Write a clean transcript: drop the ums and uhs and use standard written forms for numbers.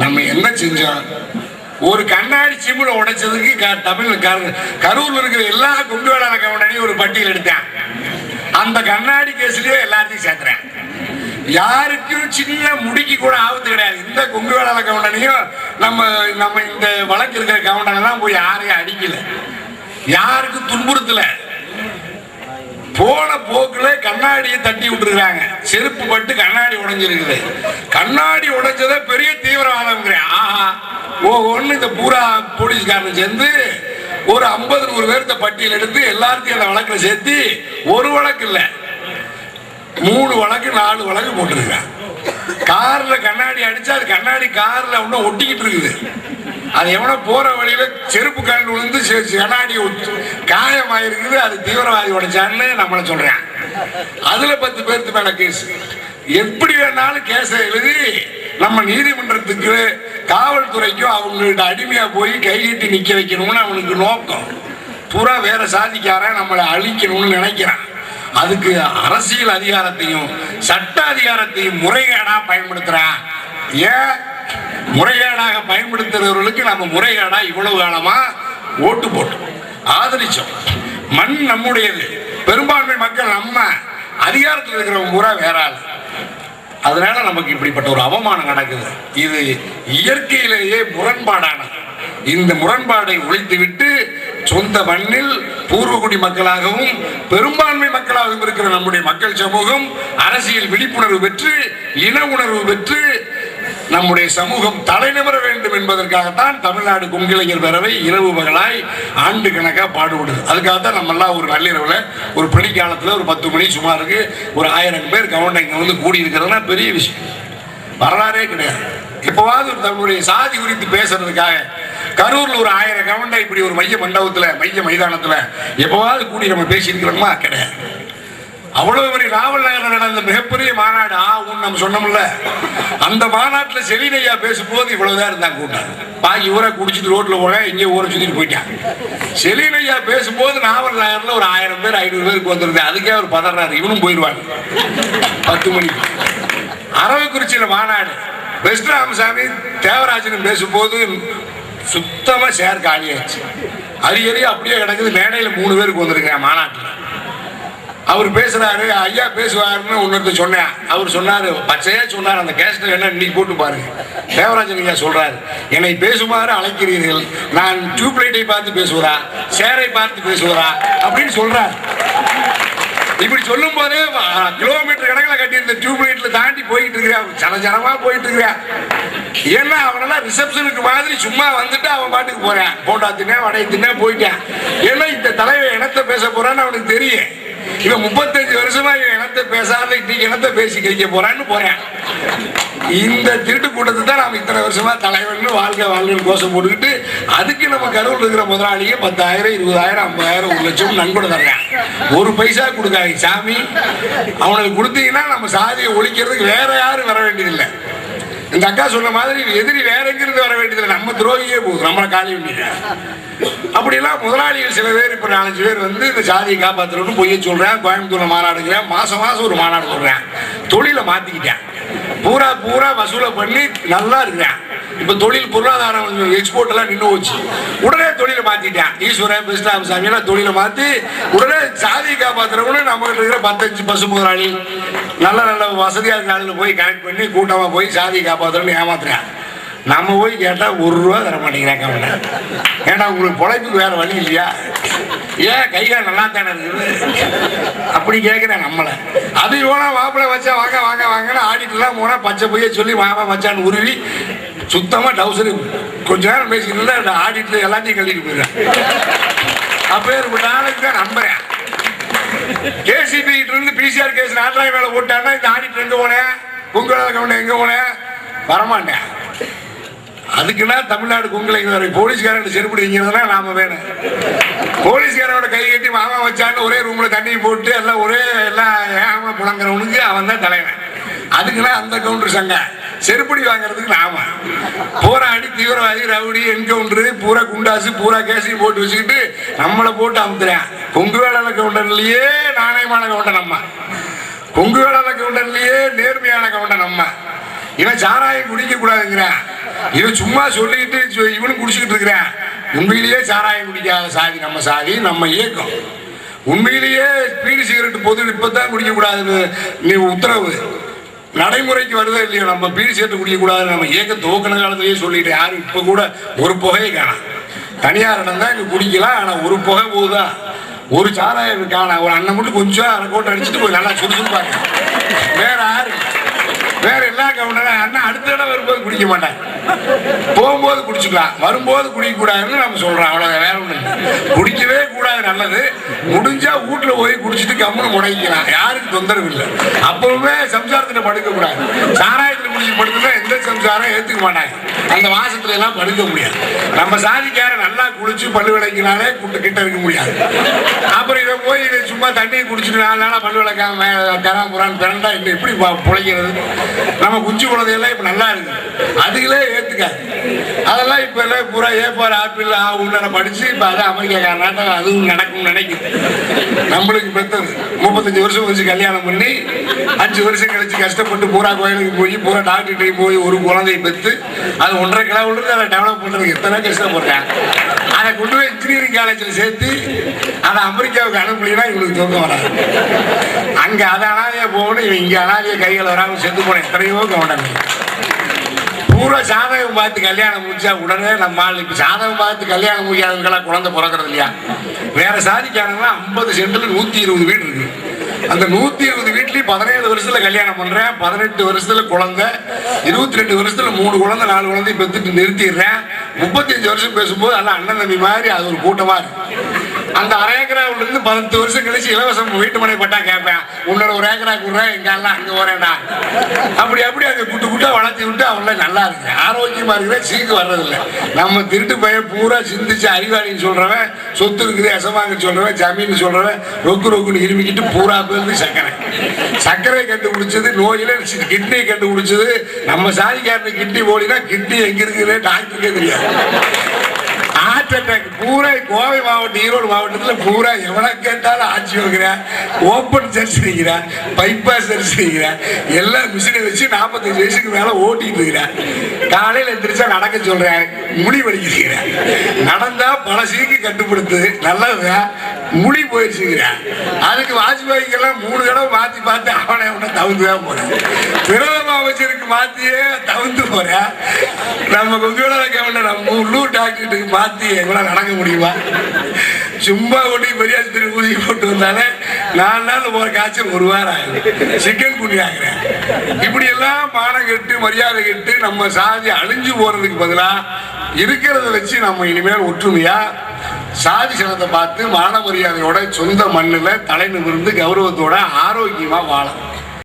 நம்ம என்ன செஞ்சோம்? ஒரு கண்ணாடி சிம்முல உடைச்சதுக்கு தமிழ் கரூர்ல இருக்கிற எல்லா குண்டு வேளாண் கவுண்டனையும் ஒரு பட்டியல் எடுத்தேன். அந்த கண்ணாடி கேஸ்லயே எல்லாத்தையும் சேர்த்துறேன். யாருக்கும் சின்ன முடிக்கு கூட ஆபத்து கிடையாது. இந்த கொங்கு வேளாண் கவுண்டனையும் நம்ம இந்த வழக்கு இருக்கிற கவுண்டனை போய் யாரையும் அடிக்கல, யாருக்கும் துன்புறுத்தல. போன போக்குல கண்ணாடியை தட்டி விட்டுருக்காங்க. செருப்பு பட்டு கண்ணாடி உடைஞ்சிருக்குது. கண்ணாடி உடைஞ்சதை பெரிய தீவிரவாதம். ஆஹா ஒண்ணு இந்த பூரா போலீஸ்காரன் சேர்ந்து ஒரு 50-100 பேர்த்த பட்டியல் எடுத்து எல்லாத்தையும் அந்த வழக்குல சேர்த்து ஒரு வழக்கு இல்ல 3 வழக்கு 4 வழக்கு போட்டிருக்காங்க. கார்ல கண்ணாடி அடிச்சா அது கண்ணாடி கார்ல ஒன்னும் ஒட்டிக்கிட்டு இருக்குது. அது எவனோ போற வழியில செருப்பு கண்டு விழுந்து கண்ணாடி காயமாயிருக்குது. அது தீவிரவாதி உடைச்சான்னு நம்மள சொல்றேன். அதுல 10 பேருக்கு மேல கேஸ். எப்படி வேணாலும் கேஸ எழுதி நம்ம நீதிமன்றத்துக்கு காவல்துறைக்கும் அவங்கள்ட்ட அடிமையா போய் கையிட்டு நிக்க வைக்கணும்னு அவனுக்கு நோக்கம். பூரா வேற சாதிக்காரன் நம்மளை அழிக்கணும்னு நினைக்கிறான். அதுக்கு அரசியல் அதிகாரத்தையும் சட்ட அதிகாரத்தையும் முறைகேடா பயன்படுத்துறான். ஏன் முறைகேடாக பயன்படுத்துறவர்களுக்கு நம்ம முறைகேடா இவ்வளவு காலமா ஓட்டு போட்டோம், ஆதரிச்சோம். மண் நம்முடையது, பெரும்பான்மை மக்கள் நம்ம, அதிகாரத்தில் இருக்கிறவங்க பூரா வேற ஆள். அதனால நமக்கு இப்படிப்பட்ட ஒரு அவமானம் நடக்குது. இது இயற்கையிலேயே முரண்பாடானது. இந்த முரண்பாடை ஒழித்துவிட்டு சொந்த மண்ணில் பூர்வகுடி மக்களாகவும் பெரும்பான்மை மக்களாகவும் இருக்கிற நம்முடைய மக்கள் சமூகம் அரசியல் விழிப்புணர்வு பெற்று இன உணர்வு பெற்று நம்முடைய சமூகம் தலைநிமிர வேண்டும் என்பதற்காகத்தான் தமிழ்நாடு கொங்கிளைஞர் பேரவை இரவு பகலாய் ஆண்டு கணக்கா பாடுபடுது. அதுக்காகத்தான் நம்ம எல்லாம் ஒரு நள்ளிரவுல ஒரு பனிக்காலத்துல ஒரு 10 மணி சுமாருக்கு ஒரு 1000 பேர் கவுண்டங்க வந்து கூடி இருக்கிறதுனா பெரிய விஷயம், வரலாறே கிடையாது. எப்பவாவது தன்னுடைய சாதி குறித்து பேசுறதுக்காக கரூர்ல ஒரு 1000 கவுண்டை இப்படி ஒரு மைய மண்டபத்துல மைய மைதானத்துல எப்பவாவது கூடி நம்ம பேசியிருக்கிறோமா? கிடையாது. அவ்வளவு பெரிய ராவல் நகரில் நடந்த மிகப்பெரிய மாநாடு நம்ம சொன்னோம்ல, அந்த மாநாட்டில் செலினையா பேசும்போது இவ்வளவுதான் இருந்தாங்க கூட்டம். பாக்கி ஊரை குடிச்சிட்டு ரோட்ல போன இங்கே ஊரை சுத்திட்டு போயிட்டான். செலினையா பேசும்போது நாவல் நகர்ல ஒரு 1000 பேர் 500 பேருக்கு வந்திருந்தேன். அதுக்கே அவர் பதறாரு, இவனும் போயிடுவாங்க 10 மணிக்கு. அரவக்குறிச்சியில மாநாடு வெஸ்ட் ராமசாமி தேவராஜன் பேசும்போது சுத்தமா சேர் காலியாச்சு. அரியறிய அப்படியே கிடக்குது. மேடையில 3 பேருக்கு வந்திருக்கேன் மாநாட்டில். அவர் பேசுறாரு, ஐயா பேசுவாருன்னு ஒன்னொருத்த சொன்னேன். அவர் சொன்னாரு, பச்சையா சொன்னார், அந்த கேஸ்ட் என்ன இன்னைக்கு போட்டு பாருங்க. தேவராஜன் ஐயா சொல்றாரு, என்னை பேசுமாறு அழைக்கிறீர்கள், நான் டியூப்லைட்டை பார்த்து பேசுவதா சேரை பார்த்து பேசுவதா அப்படின்னு சொல்றாரு. இப்படி சொல்லும் போதே கிலோமீட்டர் கணக்கில் கட்டி இந்த டியூப்லைட்ல தாண்டி போயிட்டு இருக்கிறான், சலஜனமா போயிட்டு இருக்கிறான். ஏன்னா அவனெல்லாம் ரிசப்ஷனுக்கு மாதிரி சும்மா வந்துட்டு அவன் பாட்டுக்கு போறான், போட்டா தின்னா வடை தின்னா போயிட்டான். ஏன்னா இந்த தலைவர் இனத்தை பேச போறான்னு அவனுக்கு தெரியும். இவன் 35 வருஷமா இவன் இனத்தை பேசாத இன்னைக்கு இனத்தை பேசி கழிக்க போறான்னு போறேன். இந்த திருட்டு கூட்டத்தை தான் நாம இத்தனை வருஷமா தலைவன் வாழ்க்கை கோஷம் போட்டுக்கிட்டு அதுக்கு நம்ம கரூர் இருக்கிற முதலாளியே 10,000 20,000 50,000 1 லட்சம் நன்கொடை தர்றேன். ஒரு பைசா கொடுக்காங்க சாமி. அவனுக்கு கொடுத்தீங்கன்னா நம்ம சாதியை ஒழிக்கிறதுக்கு வேற யாரும் வர வேண்டியதில்லை. இந்த அக்கா சொன்ன மாதிரி எதிரி வேற எங்கிருந்து வர வேண்டியதில்லை, நம்ம துரோகியே போகுது, நம்மளை காலி வேண்டியது. அப்படிலாம் முதலாளிகள் சில பேர் இப்ப 4-5 பேர் வந்து இந்த சாதியை காப்பாற்றணும்னு பொய்ய சொல்றேன். கோயம்புத்தூர்ல மாநாடுக்கிறேன், மாசம் ஒரு மாநாடு சொல்றேன். தொழிலை மாத்திக்கிட்டேன், பூரா வசூலை பண்ணி நல்லா இருக்கிறேன். இப்ப தொழில் பொருளாதாரம் எக்ஸ்போர்ட் எல்லாம் நின்று போச்சு. உடனே தொழிலை மாத்திட்டேன். ஈஸ்வரன் கிருஷ்ணாமசாமி எல்லாம் தொழிலை மாத்தி உடனே சாதியை காப்பாற்றுறவனு நம்ம இருக்கிற 15 பசு முதலாளி நல்ல வசதியா நாளில் போய் கனெக்ட் பண்ணி கூட்டமா போய் சாதியை காப்பாற்றுறோம்னு ஏமாத்துறேன். நம்ம போய் கேட்டா 1 ரூபா தர மாட்டேங்கிறாங்க. ஏன்னா உங்களுக்கு பொழைப்புக்கு வேற வழி இல்லையா? ஏன் கைகால் நல்லா தானே இருக்குது அப்படி கேட்கிறேன் நம்மள. அது போனா மாப்பிள்ளை வச்சா வாங்க வாங்க வாங்கன்னு ஆடிட்டுலாம் போனா பச்சை பொய்ய சொல்லி மாமா மச்சான்னு உருவி சுத்தமா டவுசரு கொஞ்ச நேரம் பேசிக்கிட்டு ஆடிட்டு எல்லாத்தையும் கழிட்டு போயிடுறேன். அப்பேற்பட்ட ஆளுக்கு தான் நம்புறேன். கேசிபி இருந்து பிசிஆர் கேஸ் நாட்டாய் மேல போட்டான்னா இந்த ஆடிட்டு எங்க போனேன், உங்களால கவனம் எங்க போனேன், வரமாட்டேன். அதுக்குன்னா தமிழ்நாடு கொங்கிளைஞர் போலீஸ்காரன் செருப்பிடுங்கிறதுனா நாம வேணும். போலீஸ்காரோட கை கட்டி மாமா வச்சான்னு ஒரே ரூம்ல தண்ணி போட்டு எல்லாம் எல்லாம் புலங்குறவனுக்கு அவன் தான் தலைவன். அதுக்குன்னா அந்த கவுண்டர் சங்க செருப்படி வாங்குறதுக்கு நாம போராடி தீவிரவாதி ரவுடி என்கவுண்டரு பூரா குண்டாசு பூரா கேசையும் போட்டு வச்சுக்கிட்டு நம்மளை போட்டு அமுத்துறேன். கொங்கு வேளாள கவுண்டர்லயே நாணயமான கவுண்டர் நம்ம, கொங்கு வேளாள கவுண்டர்லயே நேர்மையான கவுண்டர் நம்ம. இவன் சாராயம் குடிக்க கூடாதுங்கிறான். இதை சும்மா சொல்லிட்டு இவனும் குடிச்சுக்கிட்டு இருக்கிறேன். உண்மையிலேயே சாராயம் குடிக்காத சாதி நம்ம சாதி, நம்ம இயக்கம். உண்மையிலேயே பீடி சிகரெட் பொது இப்பதான் குடிக்க கூடாதுன்னு நீ உத்தரவு நடைமுறைக்கு வருதா இல்லையோ, நம்ம பீடி சிகரெட் குடிக்க கூடாது நம்ம இயக்க துவக்கின காலத்திலேயே சொல்லிட்டு யாரும் இப்ப கூட ஒரு புகையை காணாம். தனியார் இடம் தான் இங்க குடிக்கலாம், ஆனா ஒரு புகை போகுதா, ஒரு சாராயம் காணா. ஒரு அண்ணன் மட்டும் கொஞ்சம் அரை கோட்டை அடிச்சுட்டு போய் நல்லா சுறுசுறுப்பாங்க. வேற யாரு, வேற எல்லா கவுண்டரும் அண்ணன் அடுத்த இடம் வரும்போது குடிக்க மாட்டாங்க, போகும்போது குடிச்சுக்கலாம், வரும்போது குடிக்க கூடாதுன்னு நம்ம சொல்றோம். அவ்வளவு வேற ஒண்ணு குடிக்கவே கூடாது, நல்லது. முடிஞ்சா வீட்டுல போய் குடிச்சிட்டு கம்முன்னு முடங்கிக்கலாம், யாருக்கு தொந்தரவு இல்லை. அப்பவுமே சம்சாரத்துல படுக்க கூடாது. சாராயத்துல குடிச்சு படுத்துனா எந்த சம்சாரம் ஏத்துக்க மாட்டாங்க, அந்த வாசத்துல எல்லாம் படுக்க முடியாது. நம்ம சாதிக்கார நல்லா குளிச்சு பல்லு விளக்கினாலே கிட்ட இருக்க முடியாது. அப்புறம் இதை போய் இதை சும்மா தண்ணியை குடிச்சிட்டு 4 நாளா பல்லு விளக்காம தராமுறான்னு பிறண்டா இன்னும் எப்படி பிழைக்கிறது? நம்ம குஞ்சு குழந்தையெல்லாம் இப்ப நல்லா இருக்கு, அதுகளே ஏத்துக்காது. அதெல்லாம் இப்ப எல்லாம் பூரா ஏப்பார் ஆப்பிள் உள்ள படிச்சு இப்ப அதை அமெரிக்கா நாட்டம் அதுவும் நடக்கும் நினைக்குது. நம்மளுக்கு பெற்றது 35 வருஷம் வச்சு கல்யாணம் பண்ணி 5 வருஷம் கழிச்சு கஷ்டப்பட்டு பூரா கோயிலுக்கு போய் பூரா டாக்டர்கிட்ட போய் ஒரு குழந்தையை பெற்று அது 1.5 கிலோமீட்டருக்கு அதை டெவலப் பண்றதுக்கு எத்தனை கஷ்டப்படுறேன். அதை கொண்டு போய் இன்ஜினியரிங் காலேஜில் சேர்த்து அதை அமெரிக்காவுக்கு அனுப்பலாம், இவங்களுக்கு தூக்கம் வராது. அங்க அதை அனாதையா போகணும், இவன் இங்க அனாதைய கைகள் வராமல் செத்து போன எத்தனையோ கவனம். பூரா சாதகம் பார்த்து கல்யாணம் முடிச்சா உடனே நம்ம ஆள் இப்ப சாதகம் பார்த்து கல்யாணம் முடியாதவங்களாம் குழந்தை பிறக்கிறது இல்லையா? வேற சாதிக்காரங்களா 50 சென்ட்ல 120 வீடு இருக்கு. அந்த 120 வீட்லயும் 17 வருஷத்துல கல்யாணம் பண்றேன், 18 வருஷத்துல குழந்தை, 22 வருஷத்துல 3 குழந்தை 4 குழந்தை பெற்றுட்டு நிறுத்திடுறேன். 35 வருஷம் பேசும்போது எல்லாம் அண்ணன் தம்பி மாதிரி அது ஒரு கூட்டமா இருக்கு. அந்த 1/2 ஏக்கராவுல இருந்து 10 வருஷம் கழிச்சு இலவசம் வீட்டு மனை பட்டா கேட்பேன், உன்னோட 1 ஏக்கரா கொடுறேன், எங்க எல்லாம் அங்க வரேன்டா. அப்படி அங்க குட்டு குட்டா வளர்த்தி விட்டு அவங்கள நல்லா இருக்கு, ஆரோக்கியமா இருக்கிற சீக்கு வர்றதில்லை. நம்ம திருட்டு பையன் பூரா சிந்திச்சு அறிவாளின்னு சொல்றவன், சொத்து இருக்குது எசமாங்க சொல்றவன், ஜமீன் சொல்றவன், ரொக்குன்னு இருமிக்கிட்டு பூரா பேருந்து சர்க்கரை கண்டுபிடிச்சது, நோயில கிட்னியை கண்டுபிடிச்சது நம்ம சாதிக்காரனுக்கு. கிட்னி போலினா கிட்னி எங்க இருக்குன்னு டாக்டருக்கே தெரியாது. ஹார்ட் அட்டாக் பூரா கோவை மாவட்டம் ஈரோடு மாவட்டத்தில் பூரா எவனை கேட்டாலும் ஆட்சி வைக்கிறேன், ஓப்பன் சர்ஜரிங்கிறேன், பைபாஸ் சர்ஜரிங்கிறேன், எல்லா மிஷினை வச்சு 45 வயசுக்கு மேல ஓட்டிட்டு இருக்கிறேன். காலையில் எந்திரிச்சா நடக்க சொல்றேன், முடி வலிக்கிறேன், நடந்தா பல சீக்கு கட்டுப்படுத்து நல்லது, முடி போயிடுச்சுக்கிறேன். அதுக்கு வாஜ்பாய்க்கெல்லாம் 3 தடவை மாத்தி பார்த்து அவனை தவிர்த்துதான் போறேன். பிரதம அமைச்சருக்கு மாத்தியே தவிர்த்து போறேன். நம்ம கொஞ்சம் நம்ம உள்ளூர் டாக்டருக்கு மாத்தி எங்களால் நடக்க முடியுமா? சும்மா ஒட்டி பெரியாஸ்பத்திரி ஊசி போட்டு வந்தாலே 4 நாள் போற காய்ச்சல் 1 வாரம் ஆகுது, சிக்கன் குனி ஆகிறேன். இப்படி எல்லாம் மானம் கெட்டு மரியாதை கெட்டு நம்ம சாதி அழிஞ்சு போறதுக்கு பதிலா இருக்கிறத வச்சு நம்ம இனிமேல் ஒற்றுமையா சாதி சனத்தை பார்த்து மான மரியாதையோட சொந்த மண்ணில் தலை நிமிர்ந்து கௌரவத்தோட ஆரோக்கியமா வாழலாம்.